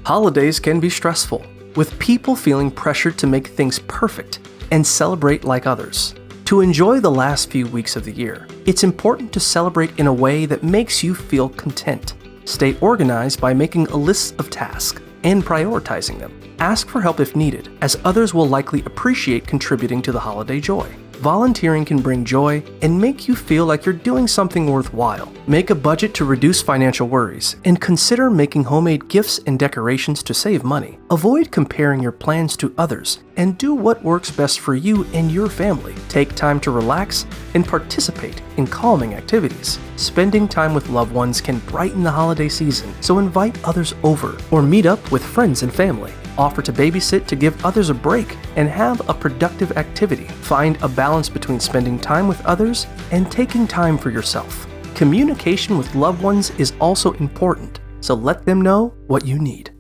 Holidays can be stressful, with people feeling pressured to make things perfect and celebrate like others. To enjoy the last few weeks of the year, it's important to celebrate in a way that makes you feel content. Stay organized by making a list of tasks and prioritizing them. Ask for help if needed, as others will likely appreciate contributing to the holiday joy. Volunteering can bring joy and make you feel like you're doing something worthwhile. Make a budget to reduce financial worries and consider making homemade gifts and decorations to save money. Avoid comparing your plans to others and do what works best for you and your family. Take time to relax and participate in calming activities. Spending time with loved ones can brighten the holiday season, so invite others over or meet up with friends and family. Offer to babysit to give others a break and have a productive activity. Find a balance between spending time with others and taking time for yourself. Communication with loved ones is also important, so let them know what you need.